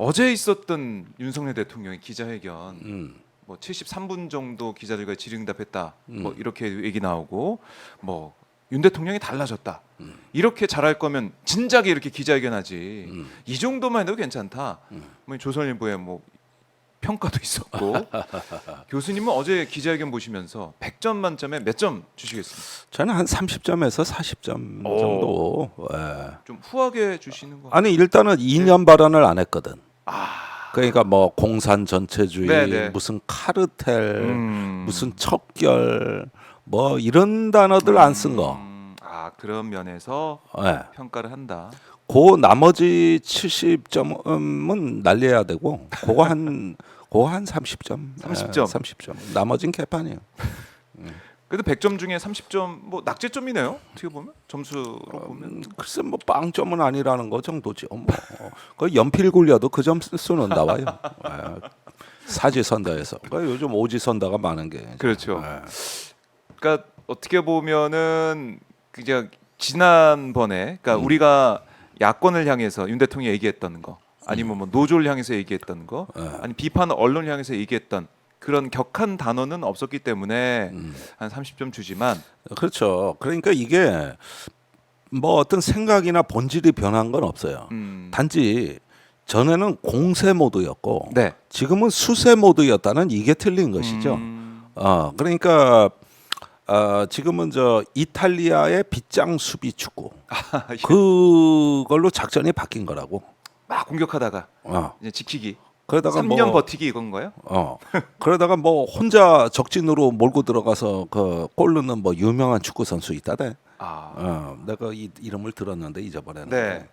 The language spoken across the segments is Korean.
어제 있었던 윤석열 대통령의 기자회견 뭐 73분 정도 기자들과 질의응답했다 뭐 이렇게 얘기 나오고 뭐 윤 대통령이 달라졌다 이렇게 잘할 거면 진작에 이렇게 기자회견하지 이 정도만 해도 괜찮다 뭐 조선일보에 뭐 평가도 있었고 교수님은 어제 기자회견 보시면서 100점 만점에 몇 점 주시겠습니까? 저는 한 30점에서 40점 정도. 예. 좀 후하게 주시는 거. 아니 일단은 2년 발언을 안 했거든. 아, 그러니까 뭐 공산 전체주의, 네네. 무슨 카르텔, 무슨 척결, 뭐 이런 단어들 안 쓴 거. 아 그런 면에서 예. 평가를 한다. 그 나머지 70점은 날려야 되고, 그거 한 30점. 30점. 30점. 나머진 개판이에요. 그래도 100점 중에 30점 뭐 낙제점이네요. 어떻게 보면 점수로 보면. 글쎄 뭐 빵점은 아니라는 거 정도죠. 뭐. 그 연필 굴려도 그 점수는 나와요. 예. 사지선다에서. 그러니까 요즘 오지선다가 많은 게. 그렇죠. 예. 그러니까 어떻게 보면은 그냥 지난번에 그러니까 우리가 야권을 향해서 윤 대통령이 얘기했던 거 아니면 뭐 노조를 향해서 얘기했던 거 아니 비판 언론을 향해서 얘기했던 그런 격한 단어는 없었기 때문에 한 30점 주지만 그렇죠. 그러니까 이게 뭐 어떤 생각이나 본질이 변한 건 없어요. 단지 전에는 공세 모드였고 네. 지금은 수세 모드였다는 이게 틀린 것이죠. 그러니까 지금은 저 이탈리아의 빗장 수비 축구 예. 그걸로 작전이 바뀐 거라고. 막 공격하다가 어. 이제 지키기. 그러다가 3년 뭐 버티기 이건 거예요? 그러다가 뭐 혼자 적진으로 몰고 들어가서 그 골 넣는 뭐 유명한 축구 선수 있다대. 아, 내가 이름을 들었는데 잊어버렸는데. 네.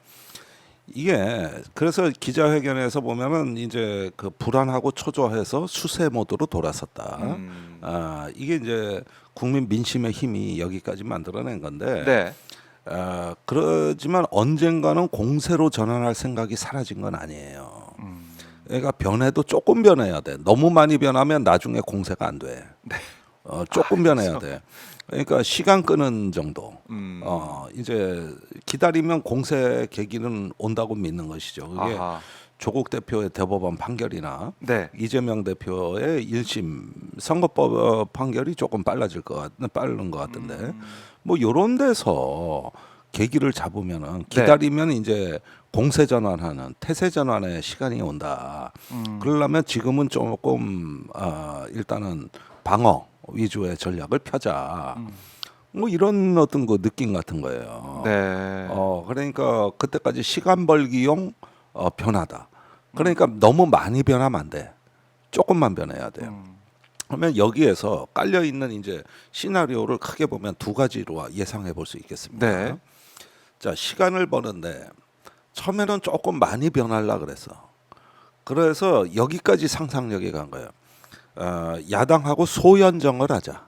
이게 그래서 기자회견에서 보면은 이제 그 불안하고 초조해서 수세 모드로 돌아섰다. 이게 이제 국민 민심의 힘이 여기까지 만들어낸 건데. 네. 그러지만 언젠가는 공세로 전환할 생각이 사라진 건 아니에요. 그러니까 변해도 조금 변해야 돼. 너무 많이 변하면 나중에 공세가 안 돼. 조금 변해야 돼. 그러니까 시간 끄는 정도. 이제 기다리면 공세 계기는 온다고 믿는 것이죠. 그게 아하. 조국 대표의 대법원 판결이나 네. 이재명 대표의 1심 선거법 판결이 조금 빠른 것 같은데 뭐 이런 데서 계기를 잡으면은 기다리면 이제 공세 전환하는 태세 전환의 시간이 온다. 그러려면 지금은 조금 일단은 방어 위주의 전략을 펴자. 뭐 이런 어떤 그 느낌 같은 거예요. 네. 그러니까 그때까지 시간 벌기용 변화다. 그러니까 너무 많이 변하면 안 돼. 조금만 변해야 돼요. 그러면 여기에서 깔려 있는 이제 시나리오를 크게 보면 두 가지로 예상해 볼 수 있겠습니다. 네. 자, 시간을 버는데 처음에는 조금 많이 변하려 그랬어. 그래서 여기까지 상상력이 간 거예요. 야당하고 소연정을 하자.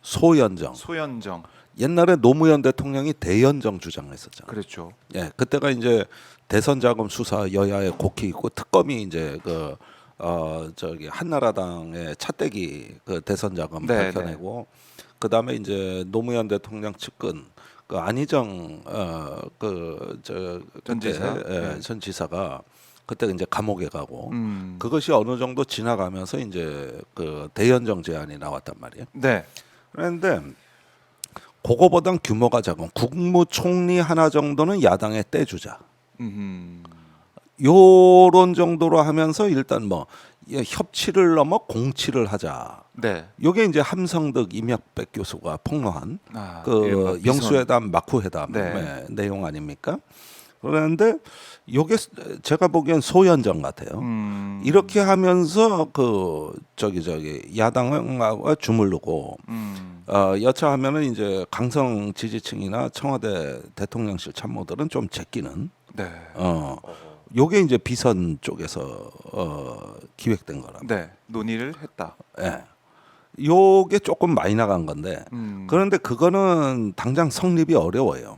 소연정. 소연정. 옛날에 노무현 대통령이 대연정 주장했었잖아. 그렇죠. 예, 그때가 이제 대선 자금 수사 여야의 곡히 있고 특검이 이제 그 저기 한나라당의 차떼기 그 대선 자금 네, 밝혀내고 그다음에 이제 노무현 대통령 측근 그 안희정 전 지사. 네. 전 지사가 그때 이제 감옥에 가고 그것이 어느 정도 지나가면서 이제 그 대연정 제안이 나왔단 말이에요. 네. 그런데 그거보단 규모가 작은 국무총리 하나 정도는 야당에 떼주자. 요런 정도로 하면서 일단 뭐 협치를 넘어 공치를 하자. 네. 요게 이제 함성득 이명백 교수가 폭로한 이른바 그 영수회담 마쿠회담 네. 내용 아닙니까? 그런데 요게 제가 보기엔 소연정 같아요. 이렇게 하면서 그 저기 야당과 주물르고 여차하면은 이제 강성 지지층이나 청와대 대통령실 참모들은 좀 제끼는. 네. 요게 이제 비선 쪽에서 기획된 거라. 네. 논의를 했다. 예. 요게 조금 많이 나간 건데 그런데 그거는 당장 성립이 어려워요.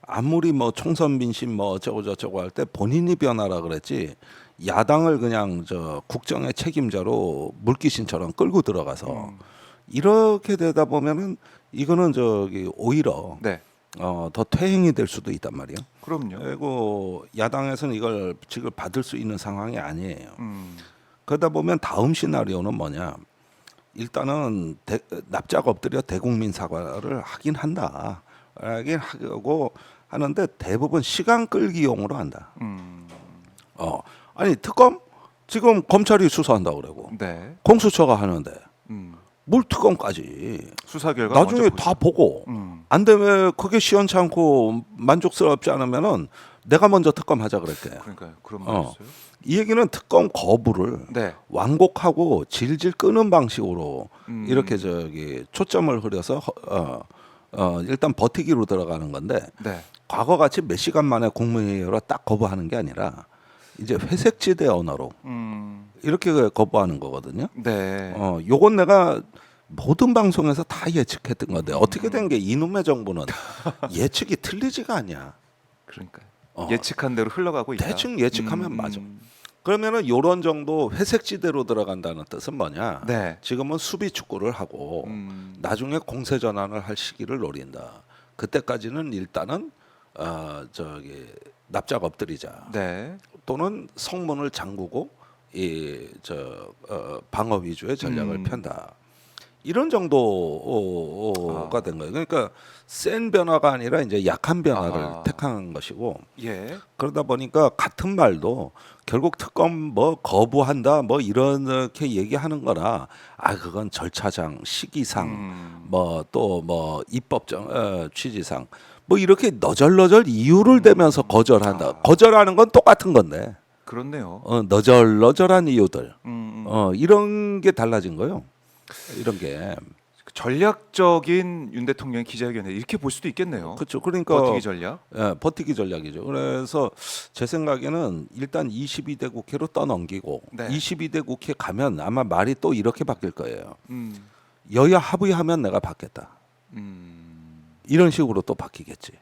아무리 뭐 총선 민심 뭐 어쩌고 저쩌고 할 때 본인이 변하라 그랬지 야당을 그냥 저 국정의 책임자로 물귀신처럼 끌고 들어가서 이렇게 되다 보면은 이거는 저기 오히려 네. 더 퇴행이 될 수도 있단 말이에요. 그럼요. 그리고 야당에서는 이걸 지금 받을 수 있는 상황이 아니에요. 음. 그러다 보면 다음 시나리오는 뭐냐? 일단은 납작 엎드려 대국민 사과를 하긴 한다. 하긴 하고 하는데 대부분 시간 끌기용으로 한다. 음. 아니 특검 지금 검찰이 수사한다고 그러고 네. 공수처가 하는데 음. 뭘 특검까지 수사 결과 나중에 먼저 다 보죠. 보고 안 되면 그게 시원치 않고 만족스럽지 않으면은 내가 먼저 특검하자 그랬대. 그러니까요. 그런 말이었어요. 이 얘기는 특검 거부를 네. 완곡하고 질질 끄는 방식으로 이렇게 음. 초점을 흐려서 일단 버티기로 들어가는 건데 네. 과거 같이 몇 시간 만에 국무회의로 딱 거부하는 게 아니라 이제 회색지대 언어로 이렇게 거부하는 거거든요. 네. 요건 내가 모든 방송에서 다 예측했던 건데 어떻게 된 게 이놈의 정부는 예측이 틀리지가 않냐. 그러니까요. 예측한 대로 흘러가고 있다. 대충 예측하면 맞아. 그러면은 요런 정도 회색지대로 들어간다는 뜻은 뭐냐? 네. 지금은 수비 축구를 하고 음. 나중에 공세 전환을 할 시기를 노린다. 그때까지는 일단은 납작 엎드리자. 네. 또는 성문을 잠그고 방어 위주의 전략을 편다. 이런 정도가 된 거예요. 그러니까 센 변화가 아니라 이제 약한 변화를 아하. 택한 것이고 예. 그러다 보니까 같은 말도 결국 특검 뭐 거부한다 뭐 이렇게 얘기하는 거나 그건 절차상 시기상 뭐 또 뭐 입법적 취지상 뭐 이렇게 너절너절 이유를 대면서 거절한다. 거절하는 건 똑같은 건데 그렇네요. 너절너절한 이유들 이런 게 달라진 거예요. 이런 게 전략적인 윤 대통령 기자회견에 이렇게 볼 수도 있겠네요. 그렇죠. 그러니까 버티기 전략. 버티기 전략이죠. 그래서 제 생각에는 일단 22대 국회로 떠넘기고 네. 22대 국회 가면 아마 말이 또 이렇게 바뀔 거예요. 음. 여야 합의하면 내가 받겠다. 이런 식으로 또 바뀌겠지.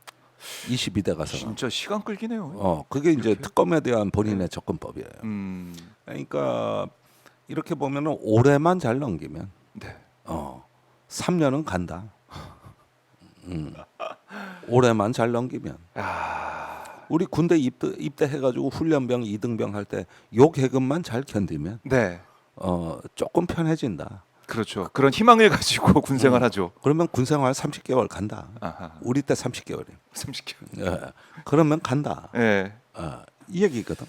22대 가서는. 진짜 시간 끌기네요. 그게 이제 이렇게? 특검에 대한 본인의 접근법이에요. 그러니까 이렇게 보면은 올해만 잘 넘기면 네. 3년은 간다. 올해만 잘 넘기면. 우리 군대 입대해가지고 훈련병 2등병 할 때 요 계급만 잘 견디면 네. 조금 편해진다. 그렇죠. 그런 희망을 가지고 군생활하죠. 그러면 군생활 30개월 간다. 아하. 우리 때 30개월이에요. 30개월. 그러면 간다. 네. 이 얘기거든.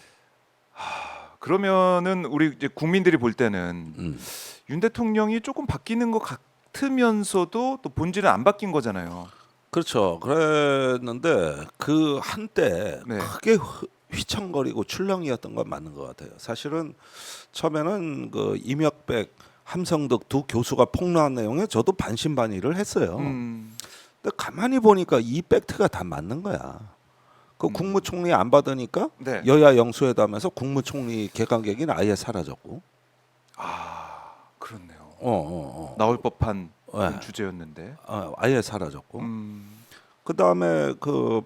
그러면은 우리 이제 국민들이 볼 때는 윤 대통령이 조금 바뀌는 것 같으면서도 또 본질은 안 바뀐 거잖아요. 그렇죠. 그랬는데 그 한때 네. 크게 휘청거리고 출렁이었던 건 맞는 것 같아요. 사실은 처음에는 그 임혁백, 함성득 두 교수가 폭로한 내용에 저도 반신반의를 했어요. 근데 가만히 보니까 이 팩트가 다 맞는 거야. 그 국무총리 안 받으니까 네. 여야 영수회담에서 국무총리 개각얘기는 아예 사라졌고. 그렇네요. 나올 법한 네. 주제였는데. 아예 사라졌고. 그 다음에 그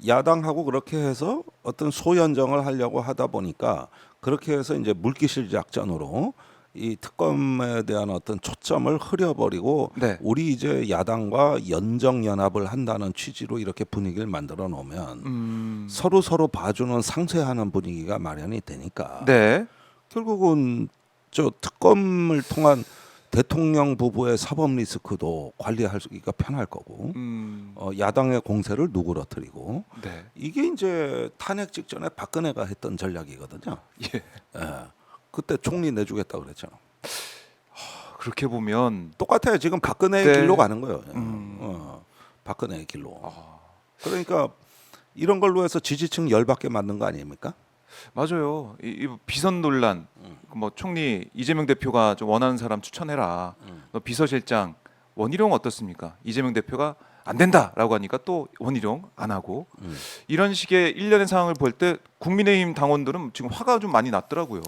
야당하고 그렇게 해서 어떤 소연정을 하려고 하다 보니까 그렇게 해서 이제 물기실 작전으로 이 특검에 대한 어떤 초점을 흐려버리고 네. 우리 이제 야당과 연정 연합을 한다는 취지로 이렇게 분위기를 만들어 놓으면 서로 봐주는 상쇄하는 분위기가 마련이 되니까 네. 결국은 저 특검을 통한 대통령 부부의 사법 리스크도 관리하기가 편할 거고 야당의 공세를 누그러뜨리고 네. 이게 이제 탄핵 직전에 박근혜가 했던 전략이거든요. 예. 그때 총리 내주겠다 그랬잖아. 그렇게 보면 똑같아요. 지금 박근혜의 그때- 길로 가는 거예요. 박근혜의 길로. 그러니까 이런 걸로 해서 지지층 열받게 만든 거 아닙니까? 맞아요. 이 비선 논란, 뭐 총리 이재명 대표가 좀 원하는 사람 추천해라. 너 비서실장 원희룡 어떻습니까? 이재명 대표가 안 된다라고 하니까 또 원희룡 안 하고 이런 식의 일련의 상황을 볼 때 국민의힘 당원들은 지금 화가 좀 많이 났더라고요.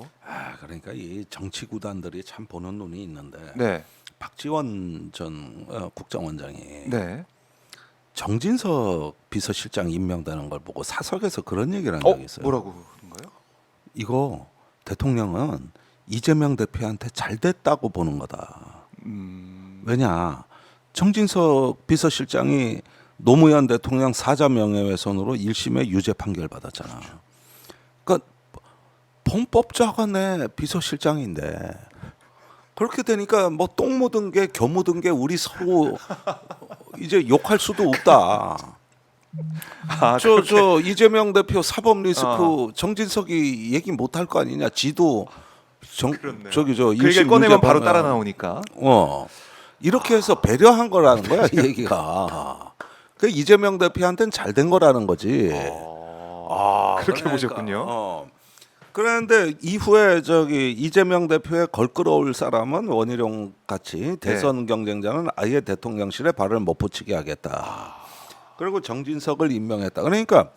그러니까 이 정치 구단들이 참 보는 눈이 있는데 네, 박지원 전 국정원장이 네. 정진석 비서실장 임명되는 걸 보고 사석에서 그런 얘기를 한 적이 있어요. 뭐라고 그런가요? 이거 대통령은 이재명 대표한테 잘 됐다고 보는 거다. 왜냐? 정진석 비서실장이 노무현 대통령 사자 명예훼손으로 1심에 유죄 판결 받았잖아. 그러니까 범법자가 내 비서실장인데 그렇게 되니까 뭐 똥 묻은 게 겨 묻은 게 우리 서로 이제 욕할 수도 없다. 아, 저 이재명 대표 사법 리스크 정진석이 얘기 못 할 거 아니냐. 지도 그렇네요. 저기 저 그 얘기 1심 꺼내면 유죄 바로 받으면 따라 나오니까. 이렇게 해서 배려한 거라는 거야 이 얘기가. 그 이재명 대표한테는 잘 된 거라는 거지. 그렇게 그러니까, 보셨군요. 그런데 이후에 저기 이재명 대표의 걸끌어올 사람은 원희룡 같이 대선 경쟁자는 아예 대통령실에 발을 못 붙이게 하겠다. 그리고 정진석을 임명했다. 그러니까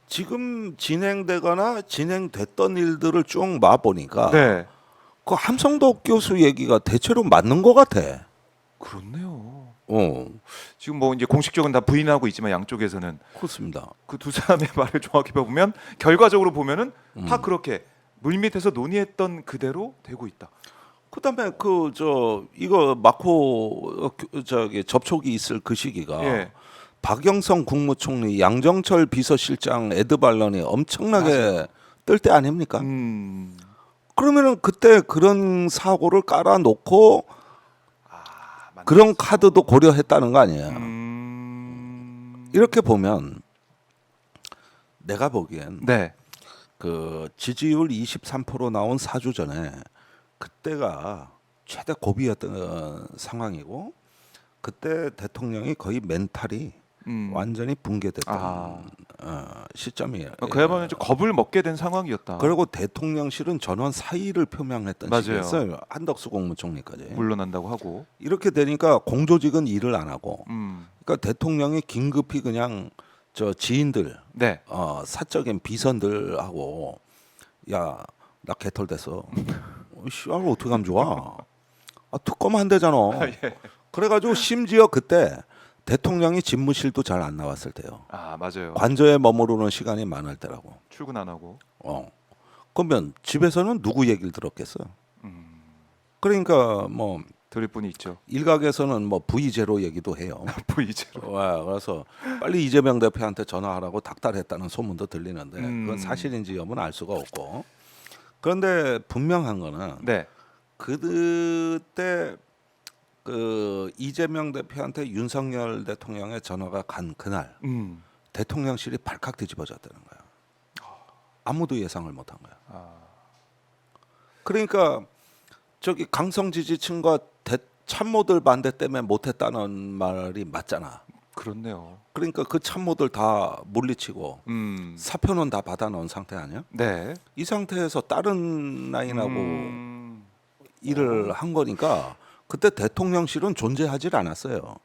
지금 진행되거나 진행됐던 일들을 쭉 봐 보니까 네. 그 함성덕 교수 얘기가 대체로 맞는 것 같아. 그렇네요. 어, 지금 뭐 이제 공식적으로는 다 부인하고 있지만 양쪽에서는 그렇습니다. 그 두 사람의 말을 정확히 보면 결과적으로 보면은 다 그렇게 물밑에서 논의했던 그대로 되고 있다. 그다음에 그 저 이거 마코 저기 접촉이 있을 그 시기가 예. 박영선 국무총리, 양정철 비서실장 에드발런이 엄청나게 뜰 때 아닙니까? 그러면은 그때 그런 사고를 깔아놓고 그런 카드도 고려했다는 거 아니에요. 이렇게 보면 내가 보기엔 네. 그 지지율 23% 나온 4주 전에 그때가 최대 고비였던 상황이고 그때 대통령이 거의 멘탈이 완전히 붕괴됐던 시점이에요. 그야말로 이제 겁을 먹게 된 상황이었다. 그리고 대통령실은 전원 사의를 표명했던 맞아요. 시기였어요. 한덕수 국무총리까지. 물러난다고 하고. 이렇게 되니까 공조직은 일을 안 하고, 음. 그러니까 대통령이 긴급히 그냥 저 지인들, 네. 사적인 비선들하고 야 나 개털됐어. 씨발 어떻게 하면 좋아? 특검 한대잖아. 예. 그래가지고 심지어 그때 대통령이 집무실도 잘 안 나왔을 때요. 아 맞아요. 관저에 머무르는 시간이 많을 때라고. 출근 안 하고. 그러면 집에서는 누구 얘기를 들었겠어? 그러니까 뭐 들을 분이 있죠. 일각에서는 뭐 V0 얘기도 해요. 보이제로. 그래서 빨리 이재명 대표한테 전화하라고 닥달했다는 소문도 들리는데 그건 사실인지 여부는 알 수가 없고. 그런데 분명한 거는 네. 그때 그 이재명 대표한테 윤석열 대통령의 전화가 간 그날 대통령실이 발칵 뒤집어졌다는 거야. 아무도 예상을 못한 거야. 그러니까 저기 강성 지지층과 참모들 반대 때문에 못했다는 말이 맞잖아. 그렇네요. 그러니까 그 참모들 다 물리치고 사표는 다 받아놓은 상태 아니야? 네. 이 상태에서 다른 라인하고 일을 한 거니까 그때 대통령실은 존재하질 않았어요.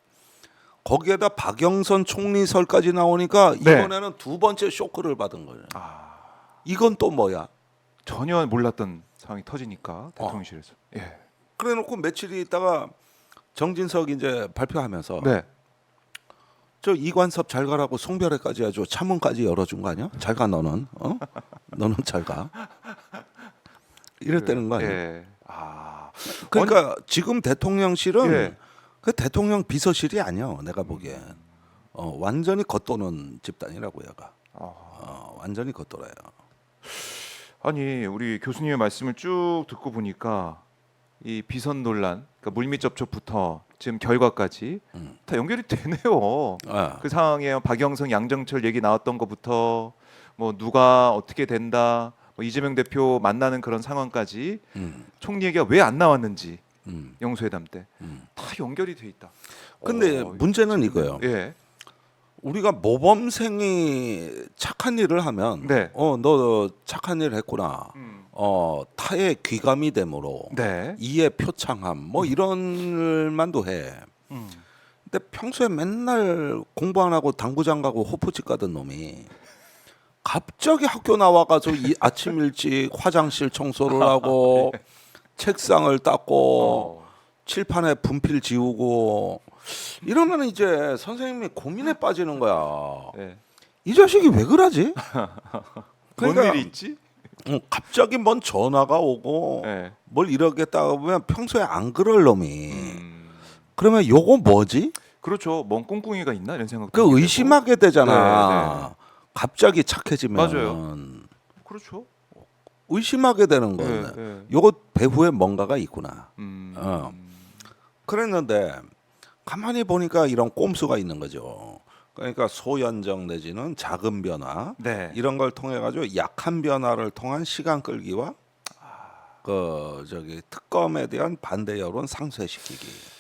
거기에다 박영선 총리설까지 나오니까 네. 이번에는 두 번째 쇼크를 받은 거예요. 이건 또 뭐야? 전혀 몰랐던 상황이 터지니까 대통령실에서. 예. 그래놓고 며칠 있다가 정진석 이제 발표하면서 네. 저 이관섭 잘 가라고 송별회까지 아주 차문까지 열어준 거 아니야? 잘 가 너는, 너는 잘 가. 이랬다는 거 아니야? 예. 그러니까 지금 대통령실은 예. 그 대통령 비서실이 아니야. 내가 보기엔 완전히 겉도는 집단이라고 얘가. 완전히 겉돌아요. 아니 우리 교수님의 말씀을 쭉 듣고 보니까 이 비선 논란, 그러니까 물밑 접촉부터 지금 결과까지 다 연결이 되네요. 그 상황에 박영선, 양정철 얘기 나왔던 것부터 뭐 누가 어떻게 된다, 뭐 이재명 대표 만나는 그런 상황까지 총리 얘기가 왜 안 나왔는지 영수회담 때 다 연결이 돼 있다. 근데 문제는 이거예요. 예. 우리가 모범생이 착한 일을 하면 네. 너 착한 일 했구나. 타의 귀감이 되므로 네. 이의 표창함 뭐 이런 일만도 해. 근데 평소에 맨날 공부 안 하고 당구장 가고 호프집 가던 놈이 갑자기 학교 나와가지고 아침 일찍 화장실 청소를 하고 책상을 닦고 칠판에 분필 지우고 이러면 이제 선생님이 고민에 빠지는 거야. 네. 이 자식이 왜 그러지? 뭔 일이 있지? 갑자기 뭔 전화가 오고 네. 뭘 이러겠다 보면 평소에 안 그럴 놈이 그러면 요거 뭐지? 그렇죠. 뭔 꿍꿍이가 있나 이런 생각. 그 의심하게 되잖아. 네, 갑자기 착해지면 맞아요. 그렇죠. 의심하게 되는 네, 거네. 네. 요거 배후에 뭔가가 있구나. 음. 어. 그랬는데 가만히 보니까 이런 꼼수가 있는 거죠. 그러니까 소연정 내지는 작은 변화 네. 이런 걸 통해 가지고 약한 변화를 통한 시간 끌기와 그 저기 특검에 대한 반대 여론 상쇄시키기.